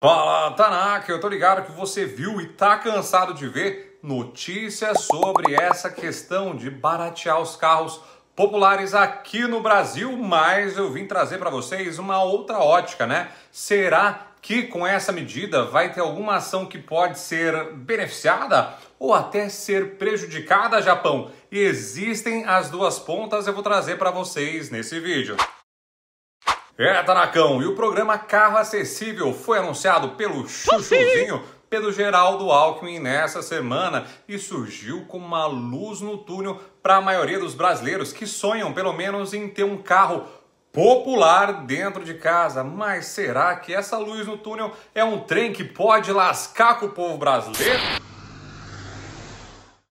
Fala, Tanaka, eu tô ligado que você viu e tá cansado de ver notícias sobre essa questão de baratear os carros populares aqui no Brasil, mas eu vim trazer para vocês uma outra ótica, né? Será que com essa medida vai ter alguma ação que pode ser beneficiada ou até ser prejudicada, Japão? E existem as duas pontas, eu vou trazer para vocês nesse vídeo. Tanacão, e o programa Carro Acessível foi anunciado pelo chuchuzinho Pedro Geraldo Alckmin nessa semana e surgiu como uma luz no túnel para a maioria dos brasileiros que sonham pelo menos em ter um carro popular dentro de casa. Mas será que essa luz no túnel é um trem que pode lascar com o povo brasileiro?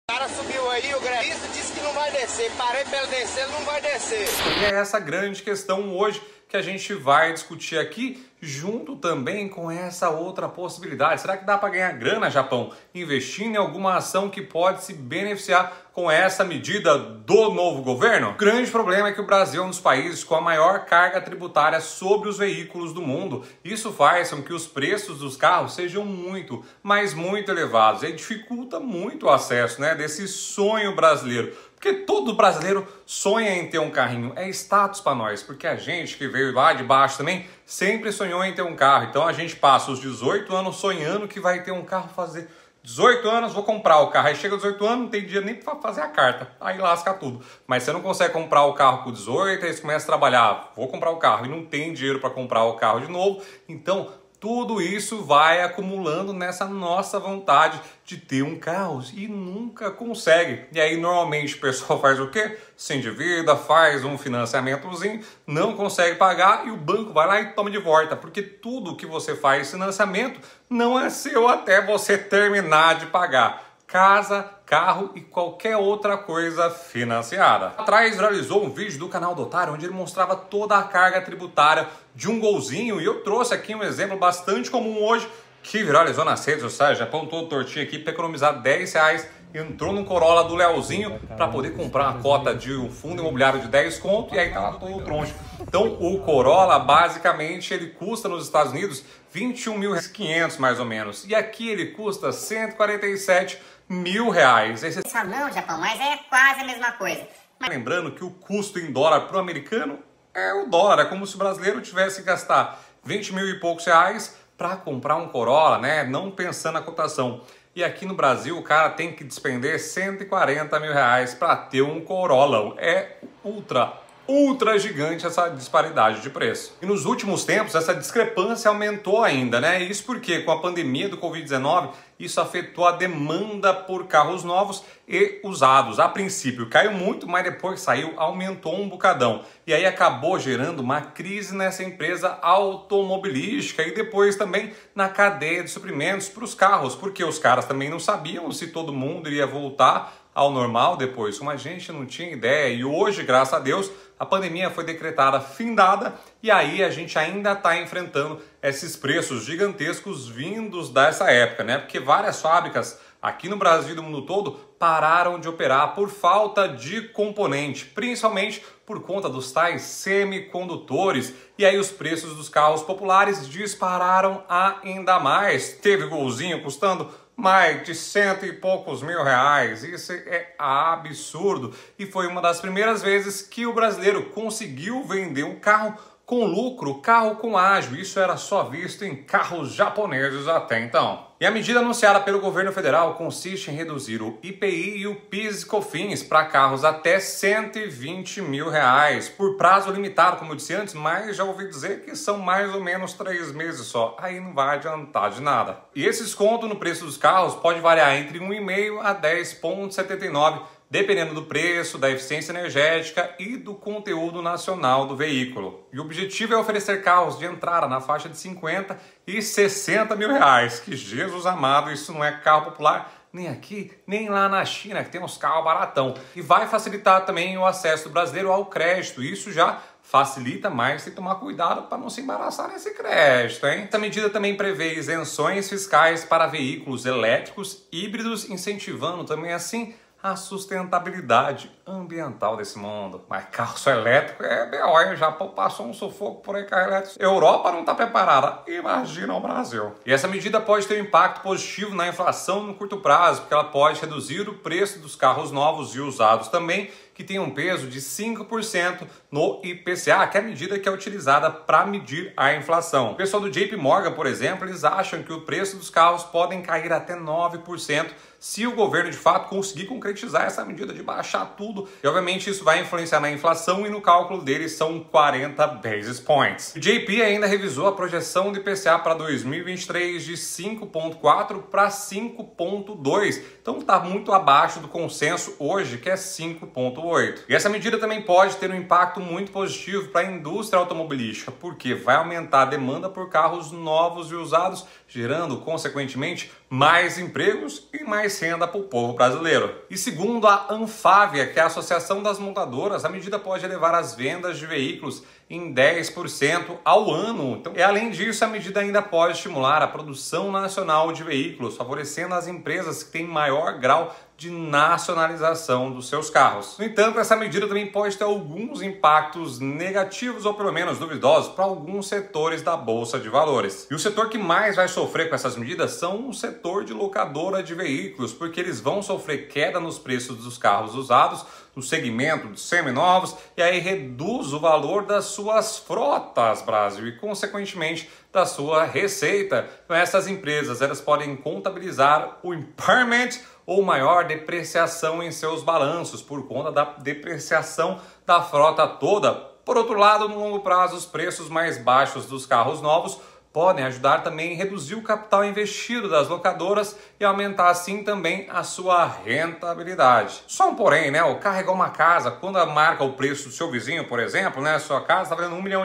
O cara subiu aí, o grevista disse que não vai descer. Parei para ele descer, ele não vai descer. E é essa grande questão hoje que a gente vai discutir aqui, junto também com essa outra possibilidade. Será que dá para ganhar grana, Japão, investindo em alguma ação que pode se beneficiar com essa medida do novo governo? O grande problema é que o Brasil é um dos países com a maior carga tributária sobre os veículos do mundo. Isso faz com que os preços dos carros sejam muito, mas muito elevados. E dificulta muito o acesso, né, desse sonho brasileiro. Porque todo brasileiro sonha em ter um carrinho, é status para nós, porque a gente que veio lá de baixo também sempre sonhou em ter um carro. Então a gente passa os 18 anos sonhando que vai ter um carro, fazer 18 anos, vou comprar o carro. Aí chega aos 18 anos, não tem dinheiro nem para fazer a carta, aí lasca tudo. Mas você não consegue comprar o carro com 18, aí você começa a trabalhar, vou comprar o carro e não tem dinheiro para comprar o carro de novo. Então tudo isso vai acumulando nessa nossa vontade de ter um carro e nunca consegue. E aí normalmente o pessoal faz o quê? Se endivida, faz um financiamentozinho, não consegue pagar e o banco vai lá e toma de volta. Porque tudo que você faz financiamento não é seu até você terminar de pagar. Casa, carro e qualquer outra coisa financiada. Atrás viralizou um vídeo do canal do Otário onde ele mostrava toda a carga tributária de um Golzinho e eu trouxe aqui um exemplo bastante comum hoje que viralizou nas redes sociais. Japão todo tortinho aqui para economizar R$10, entrou no Corolla do Leozinho para poder comprar uma cota de um fundo imobiliário de 10 conto e aí tá lá todo troncho. Então o Corolla basicamente ele custa nos Estados Unidos 21.500 mais ou menos e aqui ele custa R$147 mil. Esse... Não, Japão, mas é quase a mesma coisa. Lembrando que o custo em dólar para o americano é o dólar, é como se o brasileiro tivesse que gastar 20 mil e poucos reais para comprar um Corolla, né? Não pensando na cotação. E aqui no Brasil o cara tem que despender 140 mil reais para ter um Corolla. É ultra gigante essa disparidade de preço. E nos últimos tempos essa discrepância aumentou ainda, né? Isso porque com a pandemia do Covid-19 isso afetou a demanda por carros novos e usados. A princípio caiu muito, mas depois que saiu aumentou um bocadão. E aí acabou gerando uma crise nessa empresa automobilística e depois também na cadeia de suprimentos para os carros, porque os caras também não sabiam se todo mundo iria voltar ao normal depois, como a gente não tinha ideia. E hoje, graças a Deus, a pandemia foi decretada findada e aí a gente ainda está enfrentando esses preços gigantescos vindos dessa época, né? Porque várias fábricas aqui no Brasil e no mundo todo pararam de operar por falta de componente, principalmente por conta dos tais semicondutores. E aí os preços dos carros populares dispararam ainda mais. Teve Golzinho custando mais de 100 e poucos mil reais. Isso é absurdo. E foi uma das primeiras vezes que o brasileiro conseguiu vender um carro com lucro, carro com ágio. Isso era só visto em carros japoneses até então. E a medida anunciada pelo governo federal consiste em reduzir o IPI e o PIS e COFINS para carros até 120 mil reais, por prazo limitado, como eu disse antes, mas já ouvi dizer que são mais ou menos 3 meses só. Aí não vai adiantar de nada. E esse desconto no preço dos carros pode variar entre 1,5 a 10,79, dependendo do preço, da eficiência energética e do conteúdo nacional do veículo. E o objetivo é oferecer carros de entrada na faixa de 50 e 60 mil reais. Que Jesus amado, isso não é carro popular nem aqui, nem lá na China, que tem uns carros baratão. E vai facilitar também o acesso do brasileiro ao crédito. Isso já facilita, mas tem que tomar cuidado para não se embaraçar nesse crédito, hein? Essa medida também prevê isenções fiscais para veículos elétricos híbridos, incentivando também assim a sustentabilidade ambiental desse mundo. Mas carro só elétrico é B.O., já passou um sufoco por aí, carro elétrico. Europa não está preparada, imagina o Brasil. E essa medida pode ter um impacto positivo na inflação no curto prazo, porque ela pode reduzir o preço dos carros novos e usados também, que tem um peso de 5% no IPCA, que é a medida que é utilizada para medir a inflação. O pessoal do JP Morgan, por exemplo, eles acham que o preço dos carros podem cair até 9% se o governo de fato conseguir concretizar essa medida de baixar tudo. E obviamente isso vai influenciar na inflação e no cálculo deles são 40 basis points. O JP ainda revisou a projeção do IPCA para 2023 de 5,4 para 5,2. Então está muito abaixo do consenso hoje, que é 5,8. E essa medida também pode ter um impacto muito positivo para a indústria automobilística, porque vai aumentar a demanda por carros novos e usados, gerando, consequentemente, mais empregos e mais renda para o povo brasileiro. E segundo a Anfávia, que é a Associação das Montadoras, a medida pode elevar as vendas de veículos em 10% ao ano. Então, e além disso, a medida ainda pode estimular a produção nacional de veículos, favorecendo as empresas que têm maior grau de nacionalização dos seus carros. No entanto, essa medida também pode ter alguns impactos negativos ou pelo menos duvidosos para alguns setores da Bolsa de Valores. E o setor que mais vai sofrer com essas medidas são o setor de locadora de veículos, porque eles vão sofrer queda nos preços dos carros usados, no segmento dos seminovos, e aí reduz o valor das suas frotas, Brasil, e consequentemente da sua receita. Então essas empresas, elas podem contabilizar o impairment ou maior depreciação em seus balanços por conta da depreciação da frota toda. Por outro lado, no longo prazo, os preços mais baixos dos carros novos podem ajudar também a reduzir o capital investido das locadoras e aumentar assim também a sua rentabilidade. Só um porém, né? O carro é igual uma casa. Quando marca o preço do seu vizinho, por exemplo, né? Sua casa está valendo R$1 milhão.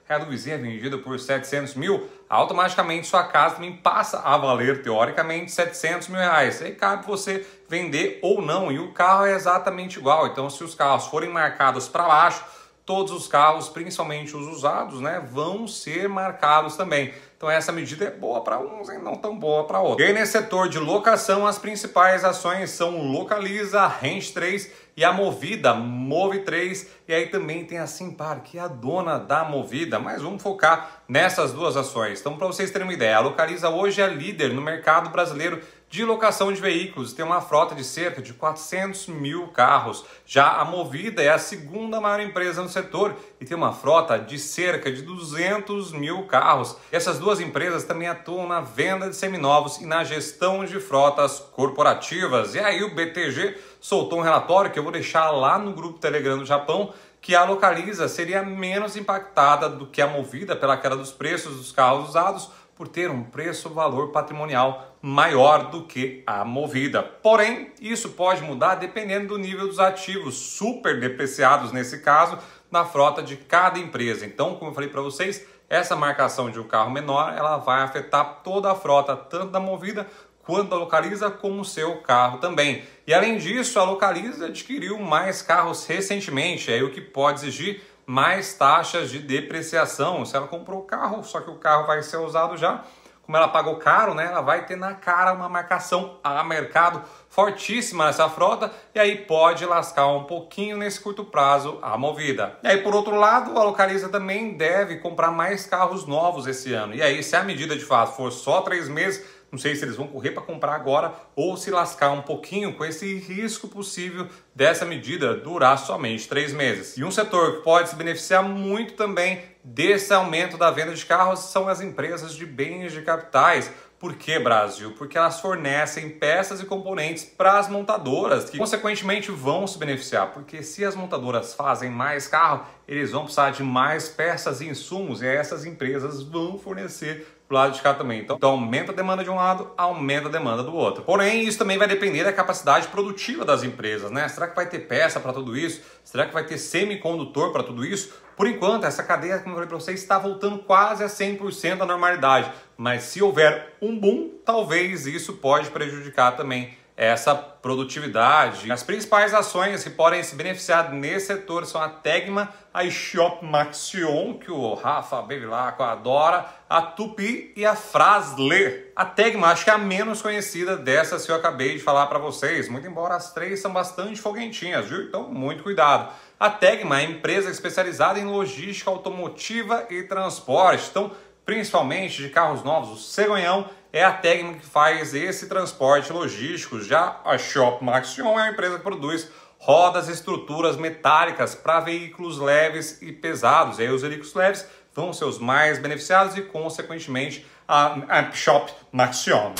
A do vizinho é vendida por 700 mil, automaticamente sua casa também passa a valer, teoricamente, 700 mil reais. Aí cabe você vender ou não, e o carro é exatamente igual. Então, se os carros forem marcados para baixo, todos os carros, principalmente os usados, né, vão ser marcados também. Então essa medida é boa para uns e não tão boa para outros. E aí nesse setor de locação, as principais ações são Localiza, Rent 3 e a Movida, Move 3. E aí também tem a Simpar, que é a dona da Movida. Mas vamos focar nessas duas ações. Então para vocês terem uma ideia, a Localiza hoje é líder no mercado brasileiro de locação de veículos, tem uma frota de cerca de 400 mil carros. Já a Movida é a segunda maior empresa no setor e tem uma frota de cerca de 200 mil carros. Essas duas empresas também atuam na venda de seminovos e na gestão de frotas corporativas. E aí o BTG soltou um relatório que eu vou deixar lá no grupo Telegram do Japão, que a Localiza seria menos impactada do que a Movida pela queda dos preços dos carros usados, por ter um preço-valor patrimonial maior do que a Movida. Porém, isso pode mudar dependendo do nível dos ativos super depreciados, nesse caso, na frota de cada empresa. Então, como eu falei para vocês, essa marcação de um carro menor, ela vai afetar toda a frota, tanto da Movida quanto da Localiza, como o seu carro também. E além disso, a Localiza adquiriu mais carros recentemente, aí o que pode exigir mais taxas de depreciação. Se ela comprou o carro, só que o carro vai ser usado já, como ela pagou caro, né, ela vai ter na cara uma marcação a mercado fortíssima nessa frota, e aí pode lascar um pouquinho nesse curto prazo a Movida. E aí, por outro lado, a Localiza também deve comprar mais carros novos esse ano. E aí, se a medida de fato for só 3 meses, não sei se eles vão correr para comprar agora ou se lascar um pouquinho com esse risco possível dessa medida durar somente 3 meses. E um setor que pode se beneficiar muito também desse aumento da venda de carros são as empresas de bens de capitais. Por que, Brasil? Porque elas fornecem peças e componentes para as montadoras, que consequentemente vão se beneficiar. Porque se as montadoras fazem mais carro, eles vão precisar de mais peças e insumos, e essas empresas vão fornecer do lado de cá também. Então aumenta a demanda de um lado, aumenta a demanda do outro. Porém, isso também vai depender da capacidade produtiva das empresas, né? Será que vai ter peça para tudo isso? Será que vai ter semicondutor para tudo isso? Por enquanto, essa cadeia, como eu falei para vocês, está voltando quase a 100% da normalidade. Mas se houver um boom, talvez isso pode prejudicar também essa produtividade. As principais ações que podem se beneficiar nesse setor são a Tegma, a Shop Maxion, que o Rafa Bevilacqua adora, a Tupy e a Fras-le. A Tegma acho que é a menos conhecida dessas que eu acabei de falar para vocês, muito embora as três são bastante foguentinhas, viu? Então muito cuidado. A Tegma é empresa especializada em logística automotiva e transporte, então principalmente de carros novos. O cegonhão é a Tegma que faz esse transporte logístico. Já a Shop Maxion é a empresa que produz rodas e estruturas metálicas para veículos leves e pesados. E aí os veículos leves vão ser os mais beneficiados e, consequentemente, a Shop Maxion.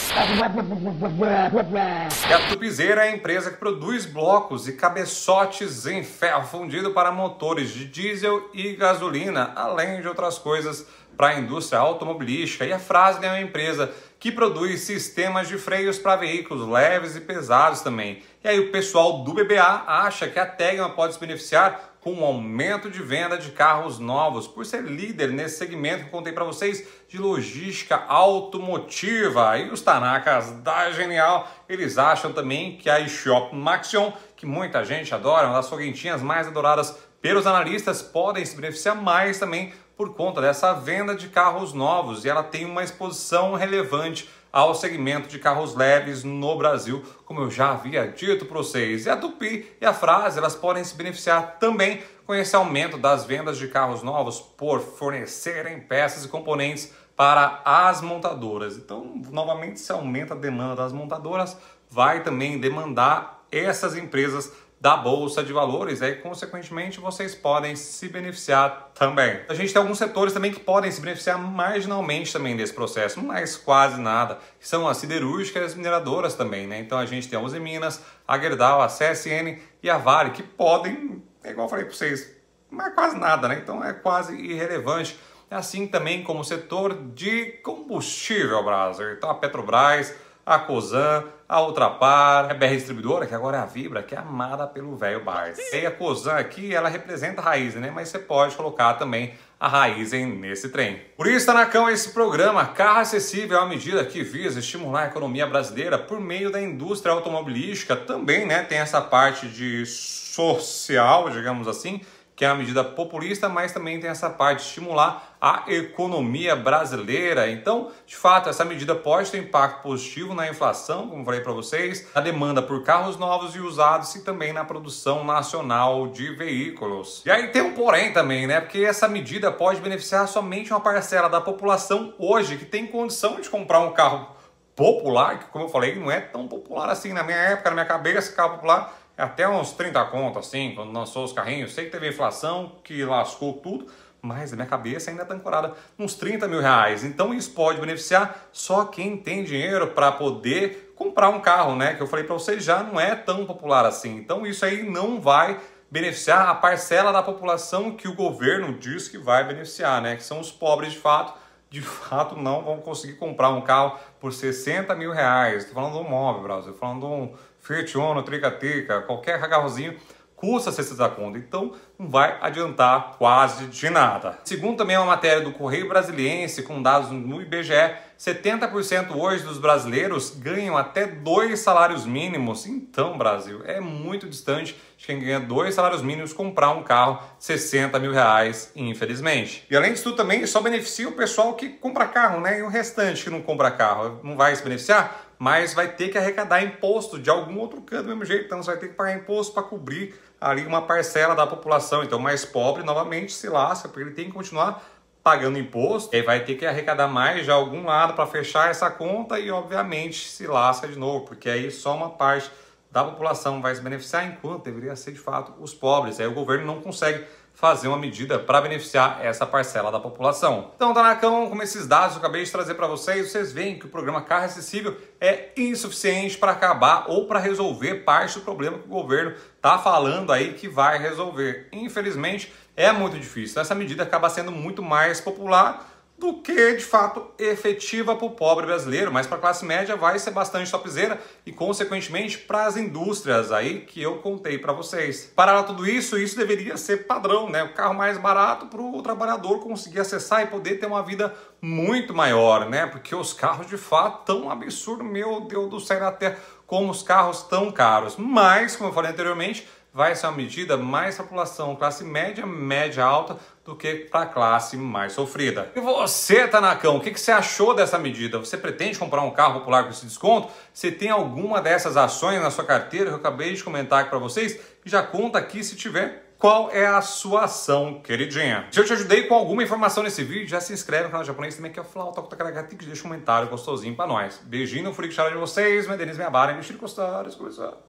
E a Tupyzera é a empresa que produz blocos e cabeçotes em ferro fundido para motores de diesel e gasolina, além de outras coisas para a indústria automobilística. E a Fras-le é uma empresa que produz sistemas de freios para veículos leves e pesados também. E aí o pessoal do BBA acha que a Tegma pode se beneficiar com um aumento de venda de carros novos, por ser líder nesse segmento que eu contei para vocês de logística automotiva. E os Tanakas da Genial, eles acham também que a Shop Maxion, que muita gente adora, uma das foguentinhas mais adoradas pelos analistas, podem se beneficiar mais também por conta dessa venda de carros novos, e ela tem uma exposição relevante ao segmento de carros leves no Brasil, como eu já havia dito para vocês. E a Tupy e a Fras, elas podem se beneficiar também com esse aumento das vendas de carros novos por fornecerem peças e componentes para as montadoras. Então, novamente, se aumenta a demanda das montadoras, vai também demandar essas empresas da Bolsa de Valores, aí consequentemente vocês podem se beneficiar também. A gente tem alguns setores também que podem se beneficiar marginalmente também desse processo, mas quase nada, que são as siderúrgicas e as mineradoras também, né? Então a gente tem a Uzi Minas, a Gerdau, a CSN e a Vale, que podem, igual eu falei para vocês, mas quase nada, né? Então é quase irrelevante. Assim também como o setor de combustível, Brasil. Então a Petrobras, a Cosan, a Ultrapar, a BR Distribuidora, que agora é a Vibra, que é amada pelo velho Barça. E a Cosan aqui, ela representa a Raízen, né? Mas você pode colocar também a Raízen nesse trem. Por isso, Tanacão, esse programa Carro Acessível é uma medida que visa estimular a economia brasileira por meio da indústria automobilística. Também, né, tem essa parte de social, digamos assim, que é uma medida populista, mas também tem essa parte de estimular a economia brasileira. Então, de fato, essa medida pode ter impacto positivo na inflação, como falei para vocês, na demanda por carros novos e usados e também na produção nacional de veículos. E aí tem um porém também, né? Porque essa medida pode beneficiar somente uma parcela da população hoje que tem condição de comprar um carro popular, que, como eu falei, não é tão popular assim. Na minha época, na minha cabeça, carro popular é até uns 30 conto, assim, quando lançou os carrinhos. Sei que teve inflação, que lascou tudo, mas na minha cabeça ainda está ancorada uns 30 mil reais. Então isso pode beneficiar só quem tem dinheiro para poder comprar um carro, né? Que eu falei para vocês, já não é tão popular assim. Então isso aí não vai beneficiar a parcela da população que o governo diz que vai beneficiar, né? Que são os pobres de fato não vão conseguir comprar um carro por 60 mil reais. Estou falando de um móvel, Brasil. Estou falando de um Fiat Uno, Tricatica, qualquer carrozinho custa 60 conto, então não vai adiantar quase de nada. Segundo também uma matéria do Correio Brasiliense, com dados no IBGE, 70% hoje dos brasileiros ganham até 2 salários mínimos. Então, Brasil, é muito distante de quem ganha 2 salários mínimos comprar um carro de 60 mil reais, infelizmente. E além disso tudo também, só beneficia o pessoal que compra carro, né? E o restante que não compra carro não vai se beneficiar, mas vai ter que arrecadar imposto de algum outro canto do mesmo jeito. Então, você vai ter que pagar imposto para cobrir ali uma parcela da população. Então, o mais pobre, novamente, se lasca, porque ele tem que continuar pagando imposto, e vai ter que arrecadar mais de algum lado para fechar essa conta e, obviamente, se lasca de novo, porque aí só uma parte da população vai se beneficiar, enquanto deveria ser, de fato, os pobres. Aí o governo não consegue fazer uma medida para beneficiar essa parcela da população. Então, Tanacão, com esses dados que eu acabei de trazer para vocês, vocês veem que o programa Carro Acessível é insuficiente para acabar ou para resolver parte do problema que o governo está falando aí que vai resolver. Infelizmente, é muito difícil. Essa medida acaba sendo muito mais popular do que, de fato, efetiva para o pobre brasileiro, mas para a classe média vai ser bastante topzera e, consequentemente, para as indústrias aí que eu contei para vocês. Para tudo isso, isso deveria ser padrão, né? O carro mais barato para o trabalhador conseguir acessar e poder ter uma vida muito maior, né? Porque os carros, de fato, tão absurdo, meu Deus do céu da terra. como os carros tão caros. Mas, como eu falei anteriormente, vai ser uma medida mais para a população classe média, média alta, do que para a classe mais sofrida. E você, Tanacão, o que você achou dessa medida? Você pretende comprar um carro popular com esse desconto? Você tem alguma dessas ações na sua carteira que eu acabei de comentar aqui para vocês? E já conta aqui se tiver. Qual é a sua ação, queridinha? Se eu te ajudei com alguma informação nesse vídeo, já se inscreve no canal japonês também, que é o Flauta Kutakaragati, que deixa um comentário gostosinho pra nós. Beijinho no furico de vocês, meu Denis, minha barra, me gostosos, começou.